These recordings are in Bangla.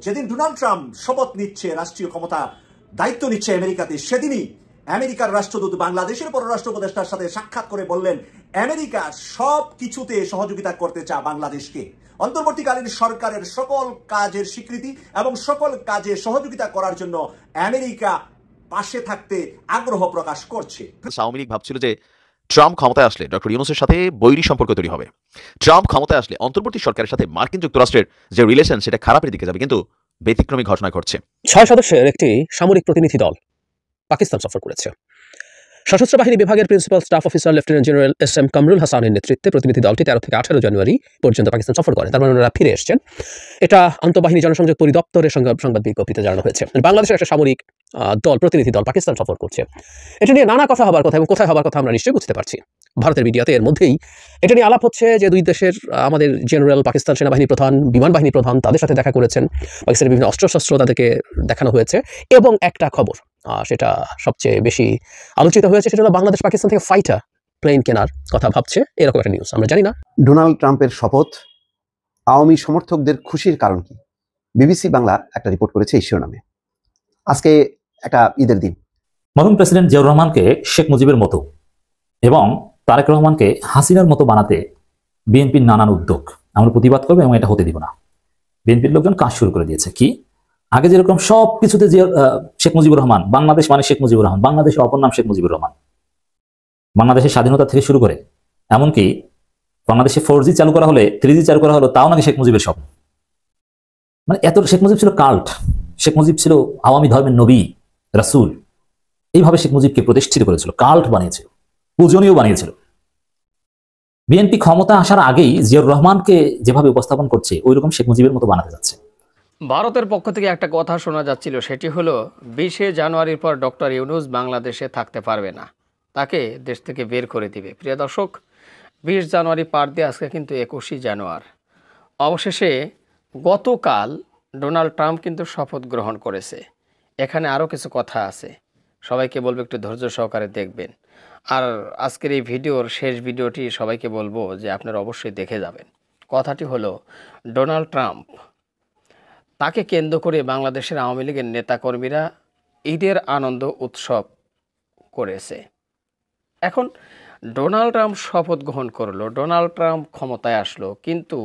যেদিন ডোনাল্ড ট্রাম্প শপথ নিচ্ছে, রাষ্ট্রীয় ক্ষমতা দায়িত্ব নিচ্ছে আমেরিকাতে, সেদিনই আমেরিকার রাষ্ট্রদূত বাংলাদেশের পররাষ্ট্র উপদেষ্টার সাথে সাক্ষাৎ করে বললেন আমেরিকা সব কিছুতে সহযোগিতা করতে চায় বাংলাদেশকে। অন্তর্বর্তীকালীন সরকারের সকল কাজের স্বীকৃতি এবং সকল কাজে সহযোগিতা করার জন্য আমেরিকা পাশে থাকতে আগ্রহ প্রকাশ করছে। আওয়ামী লীগ ভাবছিল যে ট্রাম্প ক্ষমতায় আসলে ডক্টর ইউনূসের সাথে বৈরী সম্পর্ক তৈরি হবে। ট্রাম্প ক্ষমতায় আসলে অন্তর্বর্তী সরকারের সাথে মার্কিন যুক্তরাষ্ট্রের যে রিলেশন সেটা খারাপের দিকে যাবে, কিন্তু ব্যতিক্রমী ঘটনা ঘটছে। 6 সদস্যের একটি সামরিক প্রতিনিধি দল পাকিস্তান সফর করেছে। সশস্ত্র বাহিনী বিভাগের principal staff officer lieutenant general SM. Kamrul হাসানের নেতৃত্বে প্রতিনিধি দলটি 13 থেকে 18 জানুয়ারি পর্যন্ত পাকিস্তান সফর করে। তার মানে ওনারা ফিরে এসেছেন। এটা আন্তঃবাহিনী জনসংযোগ পরিদপ্তরের সংবাদ বিজ্ঞপ্তিতে জানানো হয়েছে। বাংলাদেশের একটা সামরিক প্রতিনিধি দল পাকিস্তান সফর করছে। এটা নিয়ে নানা কথা হবার কথা এবং কোথায় হবার কথা আমরা নিশ্চয়ই বুঝতে পারছি। ভারতের মিডিয়াতে এর মধ্যেই এটা নিয়ে আলাপ হচ্ছে যে দুই দেশের আমাদের জেনারেল, পাকিস্তান সেনাবাহিনী প্রধান, বিমান বাহিনী প্রধান তাদের সাথে দেখা করেছেন। পাকিস্তানের বিভিন্ন অস্ত্রশস্ত্র তাদেরকে দেখানো হয়েছে। এবং একটা খবর সেটা সবচেয়ে বেশি আলোচিত হয়েছে, সেটা হলো বাংলাদেশ পাকিস্তান থেকে ফাইটার প্লেন কেনার কথা ভাবছে, এরকম একটা নিউজ। আমরা জানি না ডোনাল্ড ট্রাম্পের শপথ আওয়ামী সমর্থকদের খুশির কারণ কি। বিবিসি বাংলা একটা রিপোর্ট করেছে এই শিরোনামে। আজকে একটা ঈদের দিন। মরহুম প্রেসিডেন্ট জিয়াউর রহমানকে শেখ মুজিবের মতো এবং তারেক রহমানকে হাসিনার মতো বানাতে বিএনপির নানান উদ্যোগ আমরা প্রতিবাদ করবো এবং এটা হতে দিব না। বিএনপির লোকজন কাজ শুরু করে দিয়েছে। কি আগে যেরকম সব কিছুতে শেখ মুজিবুর রহমান, বাংলাদেশ মানে শেখ মুজিবুর রহমান, বাংলাদেশের অপর নাম শেখ মুজিবুর রহমান, বাংলাদেশের স্বাধীনতা থেকে শুরু করে এমনকি বাংলাদেশে 4G চালু করা হলে 3G চালু করা হলো তাও নাকি শেখ মুজিবের স্বপ্ন। মানে এত শেখ মুজিব ছিল কাল্ট, শেখ মুজিব ছিল আওয়ামী ধর্মের নবী রাসূল। এইভাবে শেখ মুজিবকে প্রতিষ্ঠিত করেছিল, কাল্ট বানিয়েছিল, পূজনীয় বানিয়েছিল। বিএনপি ক্ষমতা আসার আগেই জিয়াউর রহমানকে যেভাবে উপস্থাপন করছে ওইরকম শেখ মুজিবের মতো বানাতে যাচ্ছে। ভারতের পক্ষ থেকে একটা কথা শোনা যাচ্ছিল, সেটি হলো 20 জানুয়ারির পর ডক্টর ইউনূস বাংলাদেশে থাকতে পারবে না, তাকে দেশ থেকে বের করে দিবে। প্রিয় দর্শক, 20 জানুয়ারি পার দিয়ে আজকে কিন্তু 21 জানুয়ারি। অবশেষে গতকাল ডোনাল্ড ট্রাম্প কিন্তু শপথ গ্রহণ করেছে। এখানে আরও কিছু কথা আছে, সবাইকে বলবো একটু ধৈর্য সহকারে দেখবেন। আর আজকের এই ভিডিওর শেষ ভিডিওটি সবাইকে বলবো যে আপনারা অবশ্যই দেখে যাবেন। কথাটি হলো ডোনাল্ড ট্রাম্প, তাকে কেন্দ্র করে বাংলাদেশের আওয়ামী লীগের নেতাকর্মীরা ঈদের আনন্দ উৎসব করেছে। এখন ডোনাল্ড ট্রাম্প শপথ গ্রহণ করলো, ডোনাল্ড ট্রাম্প ক্ষমতায় আসলো, কিন্তু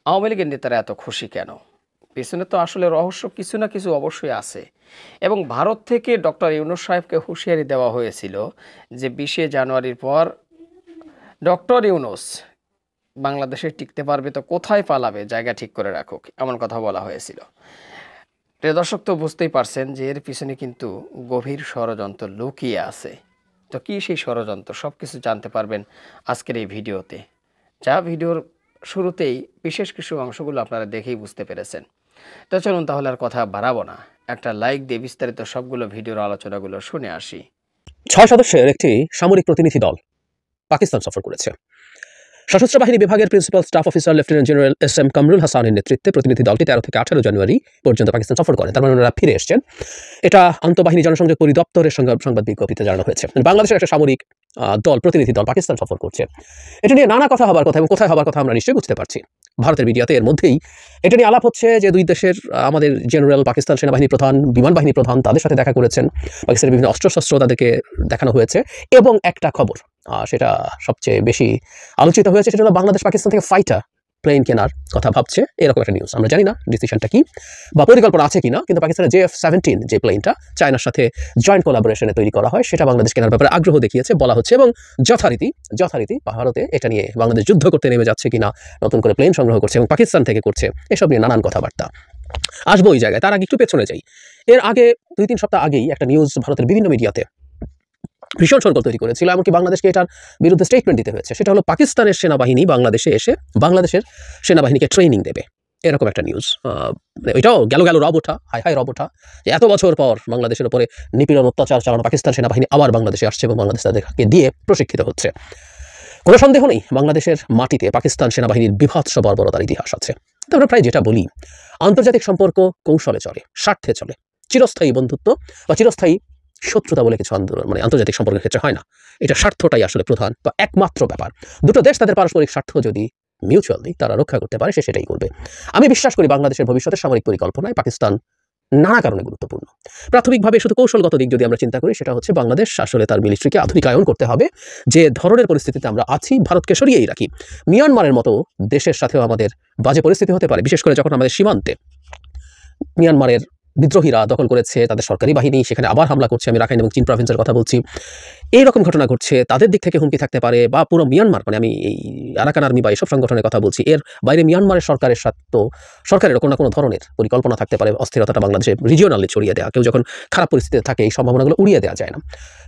আওয়ামী লীগের নেতারা এত খুশি কেন? পিছনে তো আসলে রহস্য কিছু না কিছু অবশ্যই আছে। এবং ভারত থেকে ডক্টর ইউনূস সাহেবকে হুঁশিয়ারি দেওয়া হয়েছিল যে 20 জানুয়ারির পর ডক্টর ইউনূস বাংলাদেশে টিকতে পারবে তো কোথায় পালাবে, জায়গা ঠিক করে রাখুক, এমন কথা বলা হয়েছিল। প্রিয় দর্শক, তো বুঝতেই পারছেন যে এর পিছনে কিন্তু গভীর ষড়যন্ত্র লুকিয়ে আছে। তো কি সেই ষড়যন্ত্র, সব কিছু জানতে পারবেন আজকের এই ভিডিওতে। যা ভিডিওর শুরুতেই বিশেষ কিছু অংশগুলো আপনারা দেখেই বুঝতে পেরেছেন। তো চলুন তাহলে আর কথা বাড়াবো না, একটা লাইক দিয়ে বিস্তারিত সবগুলো ভিডিওর আলোচনাগুলো শুনে আসি। 6 সদস্যের একটি সামরিক প্রতিনিধি দল পাকিস্তান সফর করেছে। সশস্ত্র বাহিনী বিভাগের principal staff officer lieutenant general SM. Kamrul হাসানের নেতৃত্বে প্রতিনিধি দলটি 13 থেকে 18 জানুয়ারি পর্যন্ত পাকিস্তান সফর করে। তার মানে ওনারা ফিরে এসেছেন। এটা আন্তঃবাহিনী জনসংযোগ পরিদপ্তরের সংবাদ বিজ্ঞপ্তিতে জানানো হয়েছে। বাংলাদেশের একটা সামরিক প্রতিনিধি দল পাকিস্তান সফর করছে। এটা নিয়ে নানা কথা হবার কথা এবং কোথায় হবার কথা আমরা নিশ্চয়ই বুঝতে পারছি। ভারতের মিডিয়াতে এর মধ্যেই এটা নিয়ে আলাপ হচ্ছে যে দুই দেশের আমাদের জেনারেল, পাকিস্তান সেনাবাহিনী প্রধান, বিমান বাহিনী প্রধান তাদের সাথে দেখা করেছেন। পাকিস্তানের বিভিন্ন অস্ত্রশস্ত্র তাদেরকে দেখানো হয়েছে। এবং একটা খবর সেটা সবচেয়ে বেশি আলোচিত হয়েছে, সেটা হলো বাংলাদেশ পাকিস্তান থেকে ফাইটার প্লেন কেনার কথা ভাবছে, এরকম একটা নিউজ। আমরা জানি না ডিসিশনটা কি বা পরিকল্পনা আছে কিনা, কিন্তু পাকিস্তানের JF-17 যে প্লেনটা চায়নার সাথে জয়েন্ট কোলাবোরেশনে তৈরি করা হয়, সেটা বাংলাদেশ কেনার ব্যাপারে আগ্রহ দেখিয়েছে বলা হচ্ছে। এবং যথারীতি ভারতে এটা নিয়ে বাংলাদেশ যুদ্ধ করতে নেমে যাচ্ছে কিনা, নতুন করে প্লেন সংগ্রহ করছে এবং পাকিস্তান থেকে করছে, এসব নিয়ে নানান কথাবার্তা আসবো ওই জায়গায়। তার আগে একটু পেছনে যাই। এর আগে 2-3 সপ্তাহ আগেই একটা নিউজ ভারতের বিভিন্ন মিডিয়াতে ভীষণ সরগোল তৈরি করেছিল, এমনকি বাংলাদেশকে এটার বিরুদ্ধে স্টেটমেন্ট দিতে হয়েছে। সেটা হলো পাকিস্তানের সেনাবাহিনী বাংলাদেশে এসে বাংলাদেশের সেনাবাহিনীকে ট্রেনিং দেবে, এরকম একটা নিউজ। এটাও গেল রব ওঠা, হাই রব ওঠা, যে এত বছর পর বাংলাদেশের উপরে নিপীড়ন অত্যাচার চালানো পাকিস্তান সেনাবাহিনী আবার বাংলাদেশে আসছে এবং বাংলাদেশ তাদেরকে দিয়ে প্রশিক্ষিত হচ্ছে। কোনো সন্দেহ নেই বাংলাদেশের মাটিতে পাকিস্তান সেনাবাহিনীর বিভৎস বর্বরতার ইতিহাস আছে। তো আমরা প্রায় যেটা বলি, আন্তর্জাতিক সম্পর্ক কৌশলে চলে, স্বার্থে চলে। চিরস্থায়ী বন্ধুত্ব বা চিরস্থায়ী শত্রুতা বলে কিছু আন্তর্জাতিক সম্পর্কের ক্ষেত্রে হয় না। এটা স্বার্থটাই আসলে প্রধান বা একমাত্র ব্যাপার। দুটো দেশ তাদের পারস্পরিক স্বার্থ যদি মিউচুয়ালি তারা রক্ষা করতে পারে, সে সেটাই করবে। আমি বিশ্বাস করি বাংলাদেশের ভবিষ্যতের সামরিক পরিকল্পনায় পাকিস্তান নানা কারণে গুরুত্বপূর্ণ। প্রাথমিকভাবে শুধু কৌশলগত দিক যদি আমরা চিন্তা করি, সেটা হচ্ছে বাংলাদেশ আসলে তার মিলিটারিকে আধুনিকায়ন করতে হবে। যে ধরনের পরিস্থিতিতে আমরা আছি, ভারতকে সরিয়েই রাখি, মিয়ানমারের মতো দেশের সাথেও আমাদের বাজে পরিস্থিতি হতে পারে, বিশেষ করে যখন আমাদের সীমান্তে মিয়ানমারের বিদ্রোহীরা দখল করেছে তাদের সরকারি বাহিনী, সেখানে আবার হামলা করছে। আমি রাখাইন এবং চীন প্রভিন্সের কথা বলছি। এইরকম ঘটনা ঘটছে, তাদের দিক থেকে হুমকি থাকতে পারে, বা পুরো মিয়ানমার, মানে আমি এই আরাকান আর্মি বা এইসব সংগঠনের কথা বলছি, এর বাইরে মিয়ানমারের সরকারের সাথে তো সরকারের কোনো না কোনো ধরনের পরিকল্পনা থাকতে পারে অস্থিরতাটা বাংলাদেশে রিজিওনালি ছড়িয়ে দেওয়া। কেউ যখন খারাপ পরিস্থিতিতে থাকে এই সম্ভাবনাগুলো উড়িয়ে দেওয়া যায় না।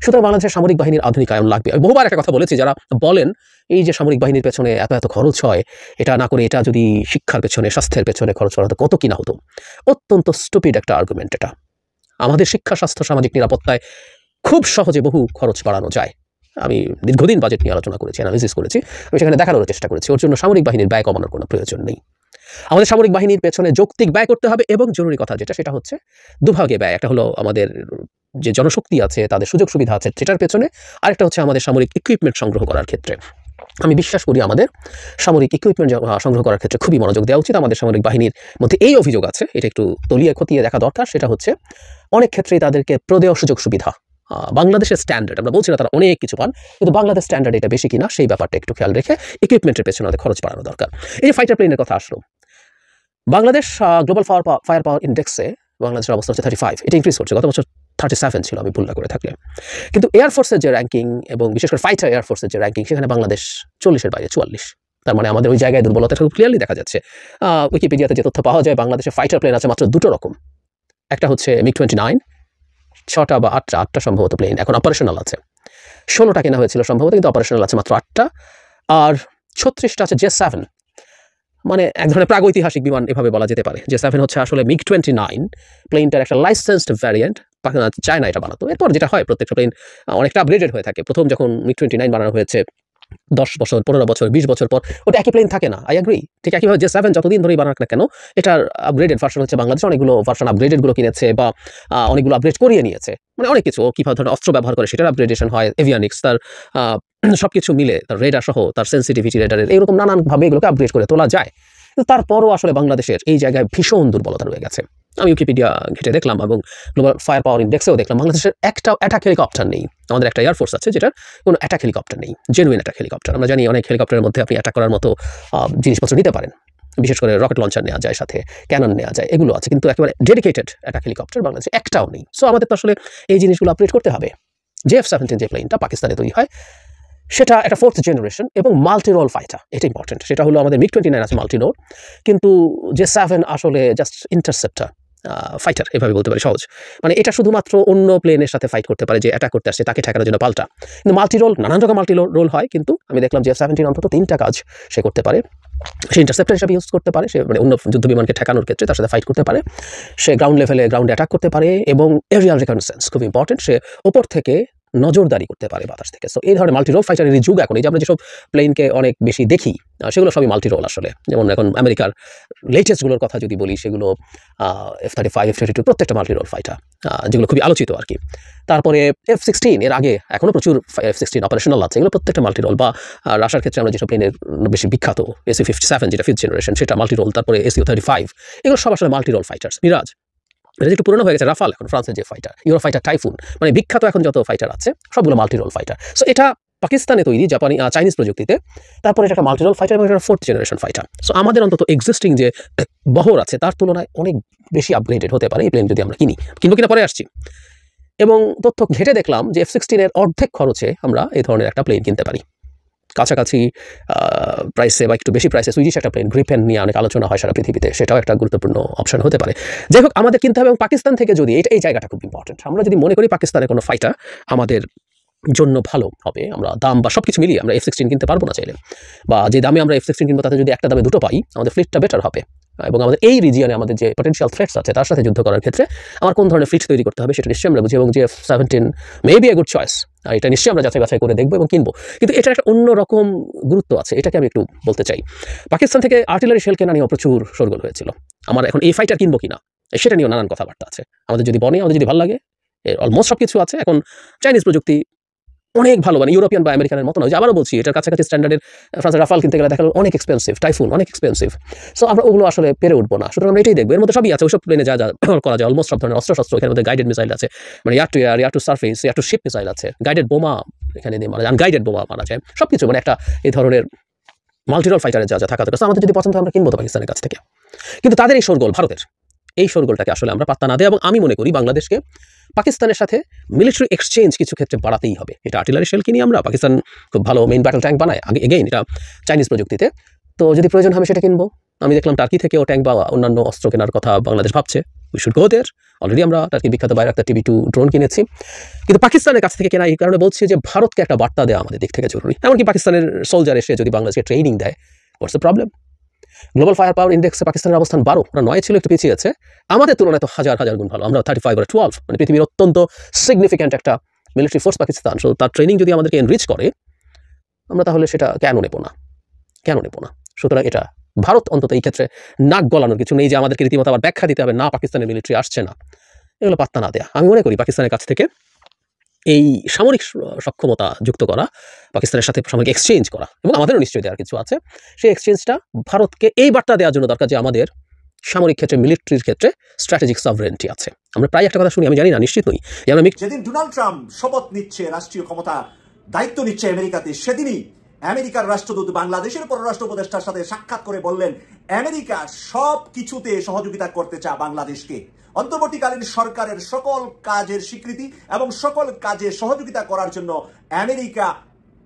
সুতরাং বাংলাদেশের সামরিক বাহিনীর আধুনিকায়ন লাগবে। বহুবার একটা কথা বলেছি, যারা বলেন এই যে সামরিক বাহিনীর পেছনে এত এত খরচ হয়, এটা না করে এটা যদি শিক্ষার পেছনে, স্বাস্থ্যের পেছনে খরচ করা হতো, কত কি না হতো। অত্যন্ত স্টুপিড একটা আর্গুমেন্ট এটা। আমাদের শিক্ষা, স্বাস্থ্য, সামাজিক নিরাপত্তায় খুব সহজে বহু খরচ বাড়ানো যায়। আমি দীর্ঘদিন বাজেট নিয়ে আলোচনা করেছি, অ্যানালিসিস করেছি, আমি সেখানে দেখানোর চেষ্টা করেছি ওর জন্য সামরিক বাহিনীর ব্যয় কমানোর কোনো প্রয়োজন নেই। আমাদের সামরিক বাহিনীর পেছনে যৌক্তিক ব্যয় করতে হবে, এবং জরুরি কথা যেটা, সেটা হচ্ছে দুভাগে ব্যয়। একটা হলো আমাদের যে জনশক্তি আছে, তাদের সুযোগ সুবিধা আছে, সেটার পেছনে, আরেকটা হচ্ছে আমাদের সামরিক ইকুইপমেন্ট সংগ্রহ করার ক্ষেত্রে। আমি বিশ্বাস করি আমাদের সামরিক ইকুইপমেন্ট সংগ্রহ করার ক্ষেত্রে খুবই মনোযোগ দেওয়া উচিত। আমাদের সামরিক বাহিনীর মধ্যে এই অভিযোগ আছে, এটা একটু তলিয়ে খতিয়ে দেখা দরকার। সেটা হচ্ছে অনেক ক্ষেত্রেই তাদেরকে প্রদেয় সুযোগ সুবিধা, বাংলাদেশের স্ট্যান্ডার্ড, আমরা বলছি না তারা অনেক কিছু পান, কিন্তু বাংলাদেশ স্ট্যান্ডার্ড এটা বেশি কিনা সেই ব্যাপারটা একটু খেয়াল রেখে ইকুইপমেন্টের পেছনে আমাদের খরচ বাড়ানো দরকার। এই যে ফাইটার প্লেনের কথা আসলো, বাংলাদেশ গ্লোবাল ফায়ার পাওয়ার ইন্ডেক্সে বাংলাদেশের অবস্থা হচ্ছে 35, এটা ইনক্রিজ করছে। গত বছর 37 ছিল আমি ভুল না করে থাকলে। কিন্তু এয়ারফোর্সের যে র্যাঙ্কিং, এবং বিশেষ করে ফাইটার এয়ারফোর্সের যে র্যাঙ্কিং, সেখানে বাংলাদেশ 40-এর বাইরে 44। তার মানে আমাদের ওই জায়গায় দুর্বলতাটা খুব ক্লিয়ারলি দেখা যাচ্ছে। উইকিপিডিয়াতে যে তথ্য পাওয়া যায়, বাংলাদেশে ফাইটার প্লেন আছে মাত্র দুটো রকম। একটা হচ্ছে MiG-29, 6টা বা 8টা সম্ভবত প্লেন এখন অপারেশনাল আছে। 16টা কেনা হয়েছিল সম্ভবত, কিন্তু অপারেশনাল আছে মাত্র 8টা। আর 36টা আছে J7, মানে এক ধরনের প্রাগৈতিহাসিক বিমান এভাবে বলা যেতে পারে। J7 হচ্ছে আসলে MiG-29 প্লেনটার একটা লাইসেন্সড ভ্যারিয়েন্ট, চায়না এটা বানাতো। এরপর যেটা হয়, প্রত্যেকটা প্লেন অনেকটা আপগ্রেডেড হয়ে থাকে। প্রথম যখন MiG-29 বানানো হয়েছে 10 বছর, 15 বছর, 20 বছর পর ওটা একই প্লেন থাকে না, আই অ্যাগ্রি। ঠিক একইভাবে J7 যতদিন ধরেই বানাক না কেন, এটার আপগ্রেডেড ভার্সন হচ্ছে বাংলাদেশ অনেকগুলো ভার্সন আপগ্রেডেডগুলো কিনেছে, বা অনেকগুলো আপগ্রেড করিয়ে নিয়েছে। মানে অনেক কিছু, কীভাবে ধরনের অস্ত্র ব্যবহার করে সেটার আপগ্রেডেশন হয়, এভিয়ানিক্স, তার সবকিছু মিলে, তার রেডার সহ, তার সেন্সিটিভিটি রেডারের, এইরকম নানানভাবে এগুলোকে আপগ্রেড করে তোলা যায়। কিন্তু তারপরও আসলে বাংলাদেশের এই জায়গায় ভীষণ দুর্বলতা রয়ে গেছে। আমি উইকিপিডিয়া ঘেটে দেখলাম, এবং গ্লোবাল ফায়ার পাওয়ার ইন্ডেক্সেও দেখলাম, বাংলাদেশের একটা অ্যাটাক হেলিকপ্টার নেই। আমাদের একটা এয়ারফোর্স আছে যেটার কোনো অ্যাটাক হেলিকপ্টার নেই, জেনুইন অ্যাটাক হেলিকপ্টার। আমরা জানি অনেক হেলিকপ্টারের মধ্যে আপনি অ্যাটাক করার মতো জিনিসপত্র নিতে পারেন, বিশেষ করে রকেট লঞ্চার নেওয়া যায়, সাথে ক্যানন নেওয়া যায়, এগুলো আছে। কিন্তু একেবারে ডেডিকেটেড অ্যাটাক হেলিকপ্টার বাংলাদেশে একটাও নেই। সো আমাদের তো আসলে এই জিনিসগুলো আপগ্রেড করতে হবে। JF-17 যে প্লেনটা পাকিস্তানে তৈরি হয়, সেটা একটা 4th জেনারেশন এবং মাল্টি রোল ফাইটার, এটা ইম্পর্টেন্ট। সেটা হলো আমাদের MiG-29 আছে মাল্টি রোল, কিন্তু J7 আসলে জাস্ট ইন্টারসেপ্টার ফাইটার, এভাবে বলতে পারি সহজ। মানে এটা শুধুমাত্র অন্য প্লেনের সাথে ফাইট করতে পারে, যে অ্যাটাক করতে আসছে তাকে ঠেকানোর জন্য পাল্টা। কিন্তু মাল্টি রোল, নানান রকম মাল্টি রোল হয়, কিন্তু আমি দেখলাম JF-17 অন্তত 3টা কাজ সে করতে পারে। সে ইন্টারসেপ্টার হিসাবে ইউজ করতে পারে, সে মানে অন্য যুদ্ধ বিমানকে ঠেকানোর ক্ষেত্রে তার সাথে ফাইট করতে পারে, সে গ্রাউন্ড লেভেলে গ্রাউন্ডে অ্যাটাক করতে পারে, এবং এরিয়াল রিকনসেন্স খুব ইম্পর্টেন্ট, সে ওপর থেকে নজরদারি করতে পারে বাতাস থেকে। সো এই ধরনের মাল্টি রোল ফাইটারের যুগ এখন। এই যে আমরা যেসব প্লেনকে অনেক বেশি দেখি, সেগুলো সবই মাল্টি রোল আসলে। যেমন এখন আমেরিকার লেটেস্টগুলোর কথা যদি বলি, সেগুলো F-35, F-22 প্রত্যেকটা মাল্টি রোল ফাইটার, যেগুলো খুবই আলোচিত আর কি। তারপরে F-16, এর আগে এখনও প্রচুর F-16 অপারেশনাল আছে, এগুলো প্রত্যেকটা মাল্টি রোল। বা রাশিয়ার ক্ষেত্রে আমরা যেসব প্লেনের বেশি বিখ্যাত SU-57, যেটা 5th জেনারেশন, সেটা মাল্টি রোল। তারপরে SU-35, এগুলো সব আসলে মাল্টি রোল ফাইটার্স। মিরাজ, এটা একটু পুরনো হয়ে গেছে। রাফাল এখন ফ্রান্সের যে ফাইটার, ইউরো ফাইটার, টাইফুন, মানে বিখ্যাত এখন যত ফাইটার আছে সবগুলো মাল্টি রোল ফাইটার। সো এটা পাকিস্তানে তৈরি, জাপানি চাইনিজ প্রযুক্তিতে। তারপরে এটা একটা মাল্টি রোল ফাইটার, এবং এটা 4th জেনারেশন ফাইটার। সো আমাদের অন্তত এক্সিস্টিং যে বহর আছে তার তুলনায় অনেক বেশি আপগ্রেডেড হতে পারে এই প্লেন যদি আমরা কিনবো কিনা পরে আসছি। এবং তথ্য ঘেটে দেখলাম যে F-16 এর অর্ধেক খরচে আমরা এই ধরনের একটা প্লেন কিনতে পারি, কাছাকাছি প্রাইসে বা একটু বেশি প্রাইসে। সুইডিশ একটা প্লেন গ্রিপেন নিয়ে অনেক আলোচনা হয় সারা পৃথিবীতে, সেটাও একটা গুরুত্বপূর্ণ অপশন হতে পারে। যাই হোক, আমাদের কিনতে হবে। এবং পাকিস্তান থেকে যদি এই জায়গাটা খুব ইম্পর্টেন্ট, আমরা যদি মনে করি পাকিস্তানের কোনো ফাইটার আমাদের জন্য ভালো হবে, আমরা দাম বা সবকিছু মিলিয়ে আমরা F-16 কিনতে পারবো না চাইলে, বা যে দামে আমরা F-16 কিনবো তাতে যদি একটা দামে দুটো পাই, আমাদের ফ্লিটটা বেটার হবে। এবং আমাদের এই রিজিয়নে আমাদের যে পটেনশিয়াল থ্রেটস আছে তার সাথে যুদ্ধ করার ক্ষেত্রে আমার কোন ধরনের ফ্লিট তৈরি করতে হবে সেটা নিশ্চয়ই আমরা বুঝি। এবং JF-17 may B a good choice, এটা নিশ্চয়ই আমরা যাচাই বাছাই করে দেখবো এবং কিনবো। কিন্তু এটার একটা অন্যরকম গুরুত্ব আছে, এটাকে আমি একটু বলতে চাই। পাকিস্তান থেকে আর্টিলারি শেল কেনা নিয়েও প্রচুর শোরগোল হয়েছিল। আমার এখন এই ফাইটার কিনবো কিনা সেটা নিয়েও নানান কথাবার্তা আছে। আমাদের যদি বনে, আমাদের যদি ভালো লাগে, অলমোস্ট সব কিছু আছে। এখন চাইনিজ প্রযুক্তি অনেক ভালো, মানে ইউরোপিয়ান বা আমেরিকানের মতো নয়। যে আবারও বলছি, এটার কাছাকাছি স্ট্যান্ডার্ডের ফ্রান্সের রাফাল কিনতে গেলে দেখা গেল অনেক এক্সপেন্সিভ, টাইফুন অনেক এক্সপেন্সিভ। সো আমরা ওগুলো আসলে পেরে উঠবো না। সুতরাং আমরা এটাই দেখবো, এর মধ্যে সবই আছে, ওইসব প্লেনে যা যা করা যায় অলমোস্ট সব ধরনের অস্ত্রশস্ত্র, এখানে মধ্যে গাইডেড মিসাইল আছে, মানে air to air, air to surface, air to ship missile আছে, গাইডেড বোমা এখানে দিয়ে মারা যায়, আনগাইডেড বোমা মারা যায়, সব কিছু মানে একটা এই ধরনের মাল্টিরোল ফাইটারের যা যা থাকা দরকার। আমাদের যদি পছন্দ হয় আমরা কিনবো তো পাকিস্তানের কাছ থেকে। কিন্তু তাদের এই শোরগোল, ভারতের এই শোরগোলটাকে আসলে আমরা পাত্তা না দেয়, এবং আমি মনে করি বাংলাদেশকে পাকিস্তানের সাথে মিলিটারি এক্সচেঞ্জ কিছু ক্ষেত্রে বাড়াতেই হবে। এটা আর্টিলারি শেল কিনি আমরা, পাকিস্তান খুব ভালো মেইন ব্যাটল ট্যাঙ্ক বানায়, এগেইন এটা চাইনিজ প্রযুক্তিতে, তো যদি প্রয়োজন হয় সেটা কিনবো। আমি দেখলাম টার্কি থেকেও ট্যাঙ্ক বা অন্যান্য অস্ত্র কেনার কথা বাংলাদেশ ভাবছে, we should go there. Already আমরা টার্কি বিখ্যাত বাইরাক্তার TB2 ড্রোন কিনেছি, কিন্তু পাকিস্তানের কাছ থেকে কেনা এই কারণে বলছি যে ভারতকে একটা বার্তা দেওয়া আমাদের দিক থেকে জরুরি। এমনকি পাকিস্তানের সোলজার এসে যদি বাংলাদেশকে ট্রেনিং দেয়, what's the problem? Global fire power ইন্ডেক্সে পাকিস্তানের অবস্থান 12, ওরা 9 ছিল, একটু পিছিয়ে আছে। আমাদের তুলনায় তো হাজার হাজার গুণ ভালো, আমরা 35 or 12, মানে পৃথিবীর অত্যন্ত সিগনিফিক্যান্ট একটা মিলিটারি ফোর্স পাকিস্তান। সো তার ট্রেনিং যদি আমাদেরকে এনরিচ করে, আমরা তাহলে সেটা কেন নেব না, কেন নেব না? সুতরাং এটা ভারত অন্তত এই ক্ষেত্রে নাক গলানোর কিছু নেই যে আমাদেরকে রীতিমতো আবার ব্যাখ্যা দিতে হবে না পাকিস্তানের মিলিটারি আসছে না, এগুলো পাত্তা না দেয়া। আমি মনে করি পাকিস্তানের কাছ থেকে এই সামরিক সক্ষমতা যুক্ত করা, পাকিস্তানের সাথে সামরিক এক্সচেঞ্জ করা, এবং আমাদেরও নিশ্চয়ই দেওয়ার কিছু আছে, সেই এক্সচেঞ্জটা ভারতকে এই বার্তা দেওয়ার জন্য দরকার যে আমাদের সামরিক ক্ষেত্রে, মিলিটারির ক্ষেত্রে স্ট্র্যাটেজিক সভরেন্টি আছে। আমরা প্রায় একটা কথা শুনি, আমি জানি না, নিশ্চিত নই, যে আমরা যেদিন ডোনাল্ড ট্রাম্প শপথ নিচ্ছে, রাষ্ট্রীয় ক্ষমতা দায়িত্ব নিচ্ছে আমেরিকাতে, সেদিনই আমেরিকার রাষ্ট্রদূত বাংলাদেশের পররাষ্ট্র উপদেষ্টার সাথে সাক্ষাৎ করে বললেন আমেরিকা সব কিছুতে সহযোগিতা করতে চায় বাংলাদেশকে। অন্তর্বর্তীকালীন সরকারের সকল কাজের স্বীকৃতি এবং সকল কাজে সহযোগিতা করার জন্য আমেরিকা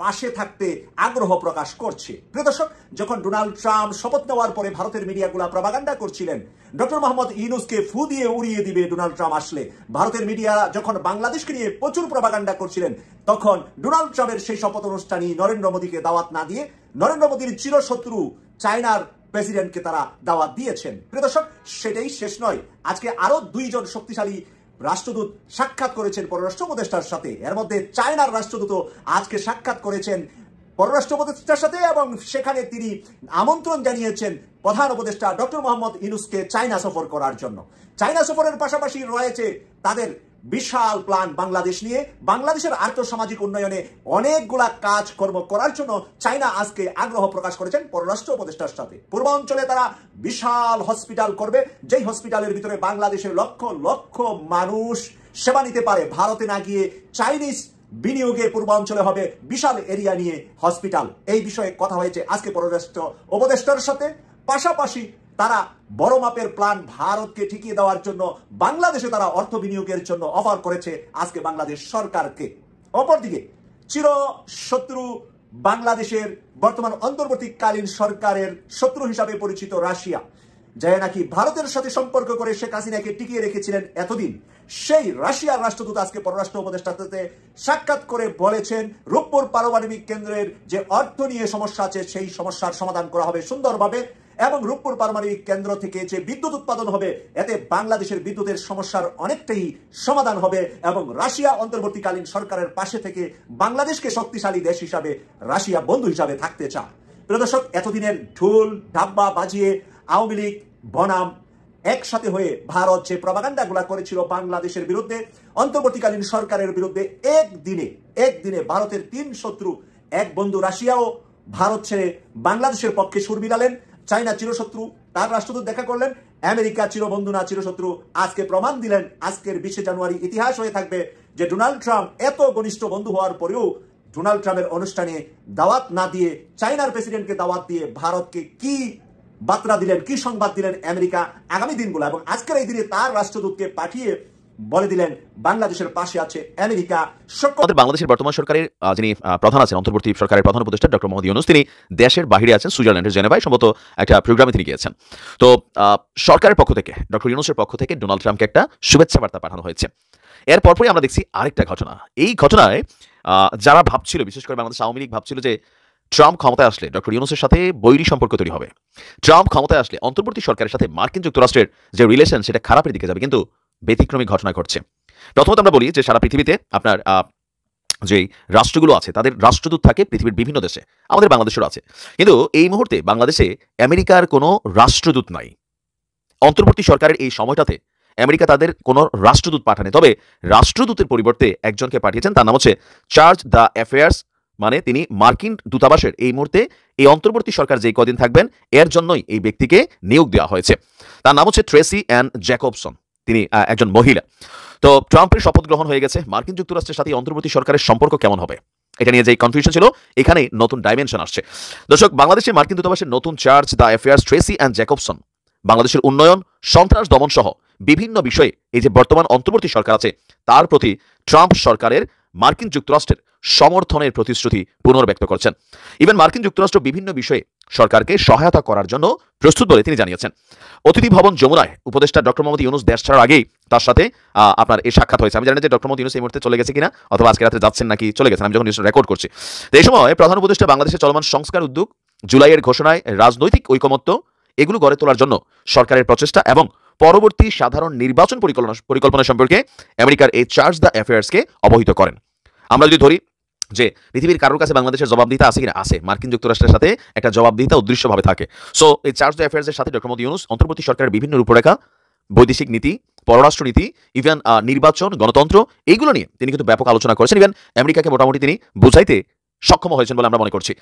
পাশে থাকতে আগ্রহ প্রকাশ করছে। প্রিয় দর্শক, যখন ডোনাল্ড ট্রাম্প শপথ নেওয়ার পরে ভারতের মিডিয়াগুলো প্রপাগান্ডা করছিলেন ডক্টর মোহাম্মদ ইউনূসকে ফু দিয়ে উড়িয়ে দিবে ডোনাল্ড ট্রাম্প আসলে, ভারতের মিডিয়া যখন বাংলাদেশকে নিয়ে প্রচুর প্রপাগান্ডা করছিলেন, তখন ডোনাল্ড ট্রাম্পের সেই শপথ অনুষ্ঠানই নরেন্দ্র মোদীকে দাওয়াত না দিয়ে নরেন্দ্র মোদীর চিরশত্রু চায়নার প্রেসিডেন্টকে তারা দাওয়াত দিয়েছেন। প্রিয় দর্শক, সেটাই শেষ নয়, আজকে আরো 2 জন শক্তিশালী রাষ্ট্রদূত সাক্ষাৎ করেছেন পররাষ্ট্র উপদেষ্টার সাথে। এর মধ্যে চায়নার রাষ্ট্রদূত আজকে সাক্ষাৎ করেছেন পররাষ্ট্র উপদেষ্টার সাথে, এবং সেখানে তিনি আমন্ত্রণ জানিয়েছেন প্রধান উপদেষ্টা ডক্টর মোহাম্মদ ইউনূসকে চায়না সফর করার জন্য। চায়না সফরের পাশাপাশি রয়েছে তাদের বিশাল প্ল্যান বাংলাদেশ নিয়ে, বাংলাদেশের আর্থসামাজিক উন্নয়নে অনেকগুলা কাজকর্ম করার জন্য চায়না আজকে আগ্রহ প্রকাশ করেছেন পররাষ্ট্র উপদেষ্টার সাথে। পূর্বাঞ্চলে তারা বিশাল হসপিটাল করবে, যেই হসপিটালের ভিতরে বাংলাদেশের লক্ষ লক্ষ মানুষ সেবা নিতে পারে, ভারতে না গিয়ে চাইনিজ বিনিয়োগে পূর্বাঞ্চলে হবে বিশাল এরিয়া নিয়ে হসপিটাল। এই বিষয়ে কথা হয়েছে আজকে পররাষ্ট্র উপদেষ্টার সাথে। পাশাপাশি তারা বড় মাপের প্ল্যান ভারতকে ঠেকিয়ে দেওয়ার জন্য বাংলাদেশে তারা অর্থ বিনিয়োগের জন্য অফার করেছে আজকে বাংলাদেশ সরকারকে। অপরদিকে চিরশত্রু বাংলাদেশের বর্তমান অন্তর্বর্তীকালীন সরকারের শত্রু হিসাবে পরিচিত রাশিয়া, যে নাকি ভারতের সাথে সম্পর্ক করে শেখ হাসিনাকে টিকিয়ে রেখেছিলেন এতদিন, সেই রাশিয়ার রাষ্ট্রদূত আজকে পররাষ্ট্র উপদেষ্টার সাথে সাক্ষাৎ করে বলেছেন রূপপুর পারমাণবিক কেন্দ্রের যে অর্থ নিয়ে সমস্যা আছে সেই সমস্যার সমাধান করা হবে সুন্দরভাবে, এবং রূপপুর পারমাণবিক কেন্দ্র থেকে যে বিদ্যুৎ উৎপাদন হবে এতে বাংলাদেশের বিদ্যুতের সমস্যার অনেকটাই সমাধান হবে, এবং রাশিয়া অন্তর্বর্তীকালীন সরকারের পাশে থেকে বাংলাদেশকে শক্তিশালী দেশ হিসাবে, রাশিয়া বন্ধু হিসাবে থাকতে চায়। প্রিয় দর্শক, এতদিনের ঢোল ঢাব্বা বাজিয়ে আওয়ামী লীগ বনাম একসাথে হয়ে ভারত যে প্রপাগান্ডাগুলা করেছিল বাংলাদেশের বিরুদ্ধে, অন্তর্বর্তীকালীন সরকারের বিরুদ্ধে, একদিনে ভারতের 3 শত্রু, এক বন্ধু রাশিয়াও ভারত ছেড়ে বাংলাদেশের পক্ষে সুর মিলালেন। চায়না চিরশত্রু, তার রাষ্ট্রদূত দেখা করলেন। আমেরিকা চিরবন্ধু না চিরশত্রু, আজকে প্রমাণ দিলেন। আজকের 20 জানুয়ারি ইতিহাস হয়ে থাকবে যে ডোনাল্ড ট্রাম্প এত ঘনিষ্ঠ বন্ধু হওয়ার পরেও ডোনাল্ড ট্রাম্পের অনুষ্ঠানে দাওয়াত না দিয়ে চায়নার প্রেসিডেন্টকে দাওয়াত দিয়ে ভারতকে কি বার্তা দিলেন, কি সংবাদ দিলেন আমেরিকা আগামী দিনগুলো, এবং আজকের এই দিনে তার রাষ্ট্রদূতকে পাঠিয়ে বলে দিলেন বাংলাদেশের পাশে আছে আমেরিকা। আমাদের বাংলাদেশের বর্তমান সরকারের যিনি প্রধান আছেন, অন্তর্বর্তী সরকারের প্রধান উপদেষ্টা ডক্টর মোহাম্মদ ইউনূস, তিনি দেশের বাইরে আছেন, সুইজারল্যান্ডের জেনেভায় সম্ভবত একটা প্রোগ্রামে তিনি গিয়েছেন। তো সরকারের পক্ষ থেকে, ডক্টর ইউনূসের পক্ষ থেকে ডোনাল্ড ট্রাম্পকে একটা শুভেচ্ছা বার্তা পাঠানো হয়েছে। এর পরপরই আমরা দেখছি আরেকটা ঘটনা। এই ঘটনায় যারা ভাবছিল, বিশেষ করে বাংলাদেশ আওয়ামী লীগ ভাবছিল যে ট্রাম্প ক্ষমতায় আসলে ডক্টর ইউনূসের সাথে বৈরী সম্পর্ক তৈরি হবে, ট্রাম্প ক্ষমতায় আসলে অন্তর্বর্তী সরকারের সাথে মার্কিন যুক্তরাষ্ট্রের যে রিলেশন সেটা খারাপের দিকে যাবে, কিন্তু ব্যতিক্রমী ঘটনা ঘটছে। প্রথমত আমরা বলি যে সারা পৃথিবীতে আপনার যে রাষ্ট্রগুলো আছে তাদের রাষ্ট্রদূত থাকে পৃথিবীর বিভিন্ন দেশে, আমাদের বাংলাদেশেরও আছে, কিন্তু এই মুহূর্তে বাংলাদেশে আমেরিকার কোনো রাষ্ট্রদূত নাই। অন্তর্বর্তী সরকারের এই সময়টাতে আমেরিকা তাদের কোনো রাষ্ট্রদূত পাঠানে, তবে রাষ্ট্রদূতের পরিবর্তে একজনকে পাঠিয়েছেন, তার নাম হচ্ছে চার্জ দ্য অ্যাফেয়ার্স, মানে তিনি মার্কিন দূতাবাসের এই মুহূর্তে এই অন্তর্বর্তী সরকার যেই কদিন থাকবেন এর জন্যই এই ব্যক্তিকে নিয়োগ দেওয়া হয়েছে। তার নাম হচ্ছে ট্রেসি অ্যান জ্যাকবসন, তিনি একজন মহিলা। তো ট্রাম্পের শপথ গ্রহণ হয়ে গেছে, মার্কিন যুক্তরাষ্ট্রের সাথে অন্তর্বর্তী সরকারের সম্পর্ক কেমন হবে এটা নিয়ে যে কনফিউশন ছিল এখানেই নতুন ডাইমেনশন আসছে। দর্শক, বাংলাদেশে মার্কিন দূতাবাসের নতুন chargé d'affaires Tracey Ann Jacobson বাংলাদেশের উন্নয়ন, সন্ত্রাস দমন সহ বিভিন্ন বিষয়ে এই যে বর্তমান অন্তর্বর্তী সরকার আছে তার প্রতি ট্রাম্প সরকারের মার্কিন যুক্তরাষ্ট্রের সমর্থনের প্রতিশ্রুতি পুনর্ব্যক্ত করছেন। ইভেন মার্কিন যুক্তরাষ্ট্র বিভিন্ন বিষয়ে সরকারকে সহায়তা করার জন্য প্রস্তুত বলে তিনি জানিয়েছেন। অতিথি ভবন যমুনায় উপদেষ্টা ডক্টর মোহাম্মদ ইউনূস দেশ ছাড়ার আগেই তার সাথে আপনার এই সাক্ষাৎ হয়েছে। আমি জানি না যে ডক্টর মোহাম্মদ ইউনূস এই মুহূর্তে চলে গেছে কিনা, অথবা আজকে রাতে যাচ্ছেন নাকি চলে গেছেন, আমি যখন নিউজ রেকর্ড করছি। তো এই সময় প্রধান উপদেষ্টা বাংলাদেশের চলমান সংস্কার উদ্যোগ, জুলাইয়ের ঘোষণায় রাজনৈতিক ঐকমত্য এগুলো গড়ে তোলার জন্য সরকারের প্রচেষ্টা এবং পরবর্তী সাধারণ নির্বাচন পরিকল্পনা সম্পর্কে আমেরিকার এই চার্জ দ্য অ্যাফেয়ার্সকে অবহিত করেন। আমরা যদি ধরি যে পৃথিবীর কারোর কাছে বাংলাদেশের জবাবদিহিতা আছে কিনা, আছে, মার্কিন যুক্তরাষ্ট্রের সাথে একটা জবাবদিহিতা অদৃশ্যভাবে থাকে। সো এই চার্জ দ্য অ্যাফেয়ার্সের সাথে ডক্টর মোহাম্মদ ইউনূস অন্তর্বর্তী সরকারের বিভিন্ন রূপরেখা, বৈদেশিক নীতি, পররাষ্ট্রনীতি, ইভেন নির্বাচন, গণতন্ত্র, এইগুলো নিয়ে তিনি কিন্তু ব্যাপক আলোচনা করেছেন। ইভেন আমেরিকাকে মোটামুটি তিনি বুঝাইতে সক্ষম হয়েছেন বলে আমরা মনে করছি।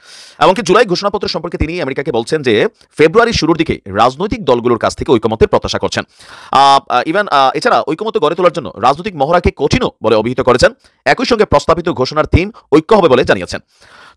এমনকি জুলাই ঘোষণাপত্র সম্পর্কে তিনি আমেরিকাকে বলছেন যে ফেব্রুয়ারির শুরুর দিকে রাজনৈতিক দলগুলোর কাছ থেকে ঐকমত্যের প্রত্যাশা করছেন। ইভেন এছাড়া ঐকমত্য গড়ে তোলার জন্য রাজনৈতিক মহড়াকে কঠিনও বলে অভিহিত করেছেন। একই সঙ্গে প্রস্তাবিত ঘোষণার থিম ঐক্য হবে বলে জানিয়েছেন।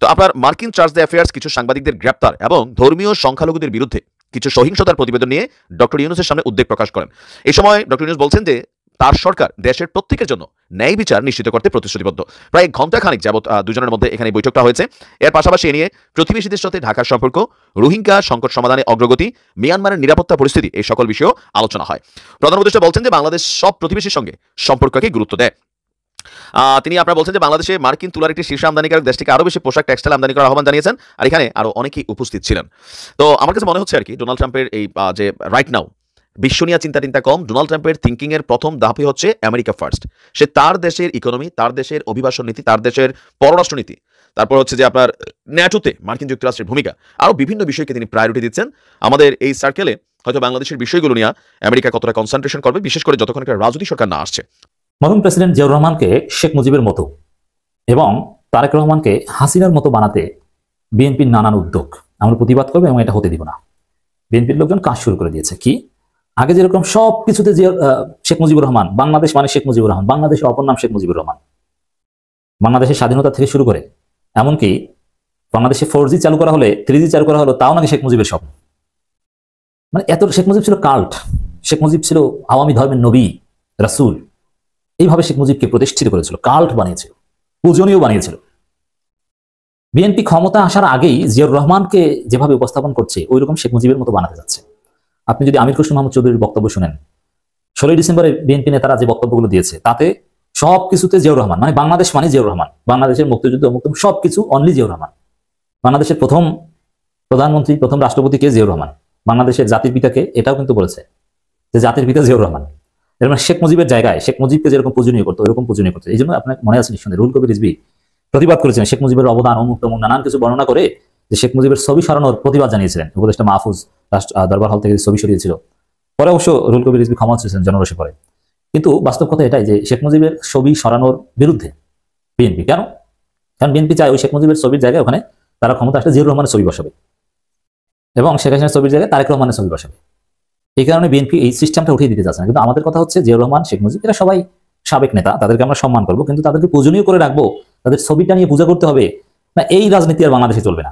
তো আপনার মার্কিন চার্জ দ্য অ্যাফেয়ার্স কিছু সাংবাদিকদের গ্রেপ্তার এবং ধর্মীয় সংখ্যালঘুদের বিরুদ্ধে কিছু সহিংসতার প্রতিবেদন নিয়ে ডক্টর ইউনূসের সামনে উদ্বেগ প্রকাশ করেন। এই সময় ডক্টর ইউনূস বলছেন যে তার সরকার দেশের প্রত্যেকের জন্য ন্যায় বিচার নিশ্চিত করতে প্রতিশ্রুতিবদ্ধ। প্রায় ঘণ্টাখানিক যাবৎ দুজনের মধ্যে এখানে বৈঠকটা হয়েছে। এর পাশাপাশি এ নিয়ে প্রতিবেশীদের সাথে ঢাকার সম্পর্ক, রোহিঙ্গা সংকট সমাধানে অগ্রগতি, মিয়ানমারের নিরাপত্তা পরিস্থিতি, এই সকল বিষয়েও আলোচনা হয়। প্রধান উপদেষ্টা বলছেন যে বাংলাদেশ সব প্রতিবেশীর সঙ্গে সম্পর্ককে গুরুত্ব দেয়। তিনি আপনারা বলছেন যে বাংলাদেশে মার্কিন তুলার একটি শীর্ষ আমদানিকারক দেশ থেকে আরও বেশি পোশাক টেক্সটাইল আমদানি করার আহ্বান জানিয়েছেন। আর এখানে আরও অনেকেই উপস্থিত ছিলেন। তো আমার কাছে মনে হচ্ছে আর কি ডোনাল্ড ট্রাম্পের এই যে রাইট নাও বিশ্ব নিয়ে চিন্তা কম, ডোনাল্ড ট্রাম্পের থিঙ্কিংয়ের প্রথম ধাপই হচ্ছে আমেরিকা ফার্স্ট। সে তার দেশের ইকোনমি, তার দেশের অভিবাসন নীতি, তার দেশের পররাষ্ট্রনীতি, তারপর হচ্ছে যে আপনার ন্যাটোতে মার্কিন যুক্তরাষ্ট্রের ভূমিকা, আরও বিভিন্ন বিষয়কে তিনি প্রায়োরিটি দিচ্ছেন। আমাদের এই সার্কেলে হয়তো বাংলাদেশের বিষয়গুলো নিয়ে আমেরিকা কতটা কনসেন্ট্রেশন করবে, বিশেষ করে যতক্ষণ একটা রাজনৈতিক সরকার না আসছে। মরহুম প্রেসিডেন্ট জিয়াউর রহমানকে শেখ মুজিবের মতো এবং তারেক রহমানকে হাসিনার মতো বানাতে বিএনপির নানান উদ্যোগ, আমরা প্রতিবাদ করবো এবং এটা হতে দিব না। বিএনপির লোকজন কাজ শুরু করে দিয়েছে। কি আগে যেরকম সব কিছুতে যে শেখ মুজিবুর রহমান, বাংলাদেশ মানে শেখ মুজিবুর রহমান, বাংলাদেশের অপর নাম শেখ মুজিবুর রহমান, বাংলাদেশের স্বাধীনতা থেকে শুরু করে এমনকি বাংলাদেশে 4G চালু করা হলে 3G চালু করা হলো তাও নাকি শেখ মুজিবের স্বপ্ন। মানে এত শেখ মুজিব ছিল কাল্ট, শেখ মুজিব ছিল আওয়ামী ধর্মের নবী রাসূল। এইভাবে শেখ মুজিবকে প্রতিষ্ঠিত করেছিল, কাল্ট বানিয়েছিল, পূজনীয় বানিয়েছিল। বিএনপি ক্ষমতা আসার আগেই জিয়াউর রহমানকে যেভাবে উপস্থাপন করছে ওইরকম শেখ মুজিবের মতো বানাতে যাচ্ছে। আপনি যদি আমির খসরু মাহমুদ চৌধুরীর বক্তব্য শুনেন, 16ই ডিসেম্বরে বিএনপি নেতারা যে বক্তব্যগুলো দিয়েছে তাতে সবকিছুতে জিয়াউর রহমান, মানে বাংলাদেশ মানে জিয়াউর রহমান, বাংলাদেশের মুক্তিযুদ্ধ সবকিছু অনলি জিয়াউর রহমান। বাংলাদেশের প্রথম প্রধানমন্ত্রী, প্রথম রাষ্ট্রপতি কে? জিয়াউর রহমান। বাংলাদেশের জাতির পিতাকে এটাও কিন্তু বলেছে যে জাতির পিতা জিয়াউর রহমান। এর মানে শেখ মুজিবের জায়গায় শেখ মুজিবকে যেরকম পূজনীয় করতো ওইরকম পূজনীয় করতো। এই জন্য আপনার মনে আছে নিঃসন্দেহে রুহুল কবির রিজভী প্রতিবাদ করেছিলেন, শেখ মুজিবের অবদান অমুক তমুক নানান কিছু বর্ণনা করে যে শেখ মুজিবের ছবি সরানোর প্রতিবাদ জানিয়েছিলেন। উপদেষ্টা মাহফুজ দরবার হল থেকে ছবি সরিয়েছিল। পরে অবশ্য রুহুল কবির রিজভী ক্ষমা চেয়েছেন জনরোষে পরে। কিন্তু বাস্তব কথা এটাই যে শেখ মুজিবের ছবি সরানোর বিরুদ্ধে বিএনপি। কেন? কারণ বিএনপি চায় ওই শেখ মুজিবের ছবির জায়গায় ওখানে তারা ক্ষমতা আসলে জিয়াউর রহমানের ছবি বসাবে এবং শেখ হাসিনার ছবির জায়গায় তারেক রহমানের ছবি বসাবে। এই কারণে বিএনপি এই সিস্টেমটা উঠিয়ে দিতে চাচ্ছে না। কিন্তু আমাদের কথা হচ্ছে জিয়াউর রহমান, শেখ মুজিব এরা সবাই সাবেক নেতা, তাদেরকে আমরা সম্মান করবো, কিন্তু তাদেরকে পূজনীয় করে রাখবো, তাদের ছবিটা নিয়ে পূজা করতে হবে না, এই রাজনীতি আর বাংলাদেশে চলবে না।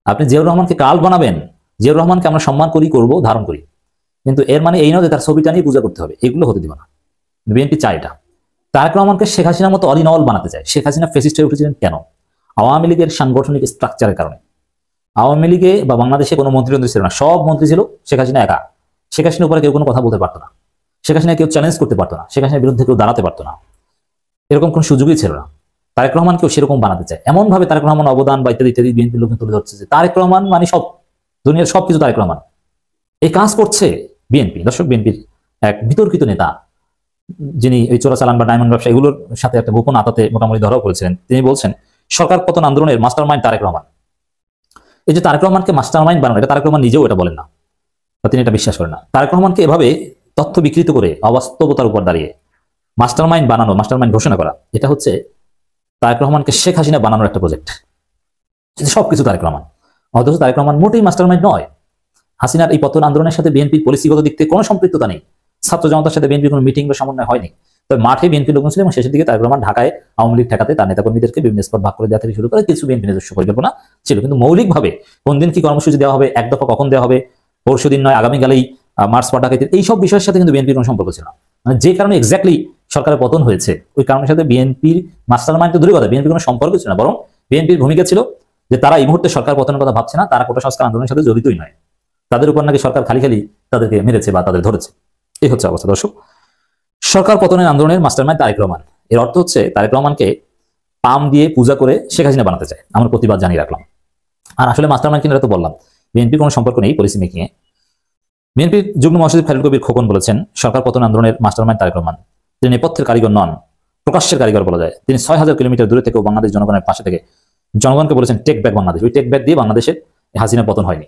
আপনি জিয়াউর রহমানকে কাল বানাবেন, জিয়াউর রহমানকে আমরা সম্মান করি, করবো, ধারণ করি, কিন্তু এর মানে এই নয় যে তার ছবিটা নিয়ে পূজা করতে হবে। এগুলো হতে দিব না। বিএনপি চায় এটা। তারেক রহমানকে শেখ হাসিনার মতো অল ইন অল বানাতে চায়। শেখ হাসিনা ফেসিস্ট হয়ে উঠেছিলেন কেন? আওয়ামী লীগের সাংগঠনিক স্ট্রাকচারের কারণে। আওয়ামী লীগে বা বাংলাদেশে কোনো মন্ত্রী ছিল না, সব মন্ত্রী ছিল শেখ হাসিনা একা। শেখ হাসিনার উপরে কেউ কোনো কথা বলতে পারতো না, শেখ হাসিনা কেউ চ্যালেঞ্জ করতে পারতো না, শেখ হাসিনার বিরুদ্ধে কেউ দাঁড়াতে পারতো না, এরকম কোনো সুযোগই ছিল না। তারেক রহমানকেও সেরকম বানাতে চায়। এমন ভাবে তারেক রহমান অবদান বা ইত্যাদি ইত্যাদি বিএনপির লোকজন তুলে ধরছে যে তারেক রহমান মানে সব, দুনিয়ার সবকিছু তারেক রহমান। এই কাজ করছে বিএনপি। দর্শক, বিএনপির এক বিতর্কিত নেতা যিনি এই চোরাচালান বা ডায়মন্ড ব্যবসা এগুলোর সাথে একটা গোপন আতাতে মোটামুটি ধরাও করেছিলেন, তিনি বলছেন সরকার পতন আন্দোলনের মাস্টার মাইন্ড তারেক রহমান। এই যে তারেক রহমানকে মাস্টার মাইন্ড বানানো, এটা তারেক রহমান নিজেও এটা বলেন না বা তিনি এটা বিশ্বাস করেন না। তারেক রহমানকে এভাবে তথ্য বিকৃত করে অবাস্তবতার উপর দাঁড়িয়ে মাস্টারমাইন্ড বানানো, মাস্টারমাইন্ড ঘোষণা করা, এটা হচ্ছে তারেক রহমানকে শেখ হাসিনা বানানোর একটা প্রজেক্ট। সবকিছু তারেক রহমান, অথচ তারেক রহমান মোটেই মাস্টারমাইন্ড নয়। হাসিনার এই পতন আন্দোলনের সাথে বিএনপির পলিসিগত দিক থেকে কোনো সম্পৃক্ততা নেই। ছাত্র জনতার সাথে বিএনপির কোনো মিটিং বা সমন্বয় হয়নি। তবে মাঠে বিএনপির লোকজন ছিল এবং শেষের দিকে তারেক রহমান ঢাকায় আওয়ামী লীগ ঠেকাতে তার নেতাকর্মীদেরকে বিভিন্ন স্পট ভাগ করে দেওয়া থেকে শুরু করে কিছু বিএনপি নিজস্ব পরিকল্পনা ছিল। কিন্তু মৌলিকভাবে কোন দিন কি কর্মসূচি দেওয়া হবে, এক দফা কখন দেওয়া হবে, পরশু দিন নয় আগামীকালেই মার্চ পাঠাকাইতে, এইসব বিষয়ের সাথে কিন্তু বিএনপির কোনো সম্পর্ক ছিল না। মানে যে কারণে এক্স্যাক্টলি সরকারের পতন হয়েছে ওই কারণের সাথে বিএনপির মাস্টারমাইন্ড তো দূরের কথা, বিএনপির কোনো সম্পর্ক ছিল না। বরং বিএনপির ভূমিকা ছিল যে তারা এই মুহূর্তে সরকার পতনের কথা ভাবছে না, তারা কোটা সংস্কার আন্দোলনের সাথে জড়িতই নয়, তাদের উপর নাকি সরকার খালি খালি তাদেরকে মেরেছে বা তাদের ধরেছে। এই হচ্ছে অবস্থা। দর্শক, সরকার পতনের আন্দোলনের মাস্টারমাইন্ড তারেক রহমান। এর অর্থ হচ্ছে তারেক রহমানকে পাম দিয়ে পূজা করে শেখ হাসিনা বানাতে চায়। আমরা প্রতিবাদ জানিয়ে রাখলাম। আর আসলে মাস্টারমাইন্ড কিনা তো বললাম, বিএনপির কোনো সম্পর্ক নেই পলিসি মেকিং এ। বিএনপির যুগ্ম মহাসচিব খালিদ কবির খোকন বলেছেন, সরকার পতন আন্দোলনের মাস্টারমাইন্ড তারেক রহমান। তিনি নেপথ্যের কারিগর নন, প্রকাশ্যের কারিগর বলা যায়। তিনি 6000 কিলোমিটার দূরে থেকেও বাংলাদেশ জনগণের পাশে থেকে জনগণকে বলেছেন টেক ব্যাক বাংলাদেশ। ওই টেক ব্যাক দিয়ে বাংলাদেশের হাসিনা পতন হয়নি।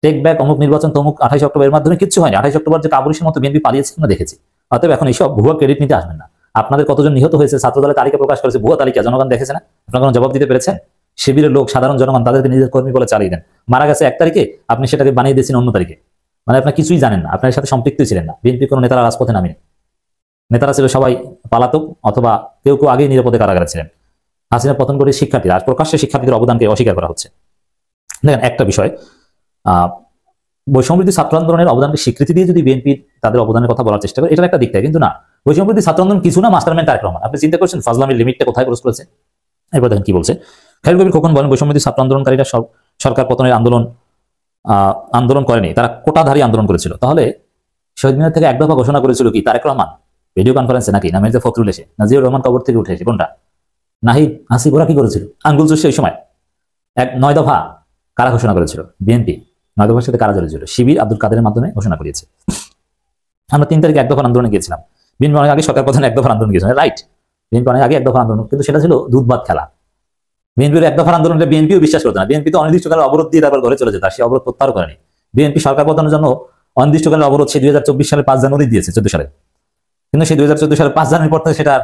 টেক ব্যাক অমুক নির্বাচন তমুক 28 অক্টোবরের মাধ্যমে কিচ্ছু হয়নি। 28 অক্টোবর যে কাবুলিশের মতো বিএনপি পালিয়েছে আমরা দেখেছি। অতএব এখন এইসব ভুয়া ক্রেডিট নিতে আসবেন না। আপনাদের কতজন নিহত হয়েছে ছাত্র দলের তালিকা প্রকাশ করেছে, ভুয়া তালিকা জনগণ দেখেছে না? আপনারা কোনো জবাব দিতে পেরেছেন? শিবিরের লোক, সাধারণ জনগণ তাদেরকে নিজের কর্মী বলে চালিয়ে দেন। মারা গেছে 1 তারিখে, আপনি সেটাকে বানিয়ে দিয়েছেন অন্য তারিখে। মানে আপনার কিছুই জানেন না, আপনার সাথে সম্পৃক্তই ছিলেন না। বিএনপি কোনো নেতারা রাজপথে নামেনি। নেতারা ছিল সবাই পালাতক অথবা কেউ কেউ আগেই নিরাপদে কারাগারে ছিলেন। হাসিনা পতন করে শিক্ষার্থীরা, আর প্রকাশ্যে শিক্ষার্থীদের অবদানকে অস্বীকার করা হচ্ছে। দেখেন, একটা বিষয়, বৈষম্যবিরোধী ছাত্র আন্দোলনের অবদানকে স্বীকৃতি দিয়ে যদি বিএনপি তাদের অবদানের কথা বলার চেষ্টা করে, এটা একটা দিক থাকে। কিন্তু না, বৈষম্যবিরোধী ছাত্র আন্দোলন কিছু না, মাস্টারমাইন্ড তারেক রহমান। আপনি চিন্তা করছেন ফাজলামির লিমিটটা কোথায় ক্রস করেছে? এরপর দেখেন কি বলছে খালিদ কবির খোকন। বলেন, বৈষম্যবিরোধী ছাত্র আন্দোলনকারীরা সরকার পতনের আন্দোলন করেনি, তারা কোটাধারী আন্দোলন করেছিল। তাহলে শহীদ মিনার থেকে এক দফা ঘোষণা করেছিল কি তারেক রহমান ভিডিও কনফারেন্সে, নাকি না মির্জা ফখরুল এসে, না জিয়াউর রহমান কবর থেকে উঠে এসে? কোনটা? নাহিদ আসিফ ওরা কি করেছিল? আঙ্গুল চুষে ওই সময় 9 দফা কারা ঘোষণা করেছিল? বিএনপি 9 দফার সাথে কারা জড়িত ছিল? শিবির আব্দুল কাদেরের মাধ্যমে ঘোষণা করিয়েছে। আমরা 3 তারিখে এক দফার আন্দোলনে গিয়েছিলাম। বিএনপি অনেক আগে সরকার পতনে এক দফার আন্দোলন গিয়েছিলাম, রাইট? বিএনপি অনেক আগে এক দফার আন্দোলন, কিন্তু সেটা ছিল দুধ ভাত খেলা। বিএনপির এক দফার আন্দোলনে বিএনপিও বিশ্বাস করতো না। বিএনপি তো অনির্দিষ্টকালের অবরোধ দিয়ে তারপর ঘরে চলে যেত, আর সেই অবরোধ প্রত্যাহার করেনি। বিএনপি সরকার পতনের জন্য অনির্দিষ্টকালের অবরোধ সেই 2024 সালে 5 জানুয়ারি দিয়েছে, 14 সালে। কিন্তু সেই 2014 সালে 5 জানুয়ারি পর থেকে সেটা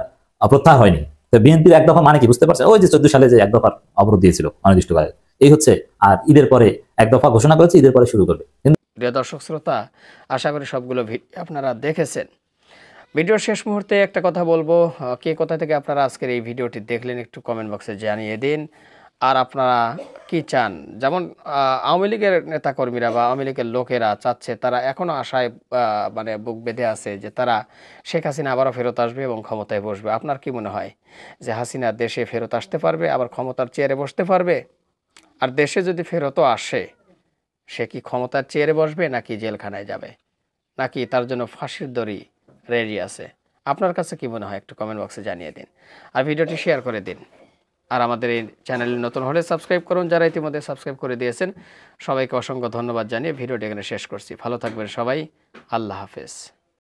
প্রত্যাহার হয়নি। তো বিএনপির এক দফা মানে কি বুঝতে পারছেন? ওই যে 14 সালে যে এক দফার অবরোধ দিয়েছিল অনির্দিষ্টকালের, এই হচ্ছে। আর ঈদের পরে এক দফা ঘোষণা করেছে, ঈদের পরে শুরু করবে। প্রিয় দর্শক শ্রোতা, আশা করি সবগুলো ভিডিও আপনারা দেখেছেন। ভিডিওর শেষ মুহূর্তে একটা কথা বলবো, কে কোথা থেকে আপনারা আজকের এই ভিডিওটি দেখলেন একটু কমেন্ট বক্সে জানিয়ে দিন। আর আপনারা কি চান? যেমন আওয়ামী লীগের নেতাকর্মীরা বা আওয়ামী লীগের লোকেরা চাচ্ছে, তারা এখনও আশায় মানে বুক বেঁধে আছে যে তারা শেখ হাসিনা আবারও ফেরত আসবে এবং ক্ষমতায় বসবে। আপনার কি মনে হয় যে হাসিনা দেশে ফেরত আসতে পারবে, আবার ক্ষমতার চেয়ারে বসতে পারবে? আর দেশে যদি ফেরতও আসে, সে কি ক্ষমতার চেয়ারে বসবে নাকি জেলখানায় যাবে, নাকি তার জন্য ফাঁসির দড়ি রেডি আছে? আপনার কাছে কি মনে হয় একটু কমেন্ট বক্সে জানিয়ে দিন, আর ভিডিওটি শেয়ার করে দিন। আর আমাদের এই চ্যানেলে নতুন হলে সাবস্ক্রাইব করুন। যারা ইতিমধ্যে সাবস্ক্রাইব করে দিয়েছেন সবাইকে অসংখ্য ধন্যবাদ জানিয়ে ভিডিওটি এখানে শেষ করছি। ভালো থাকবেন সবাই, আল্লাহ হাফেজ।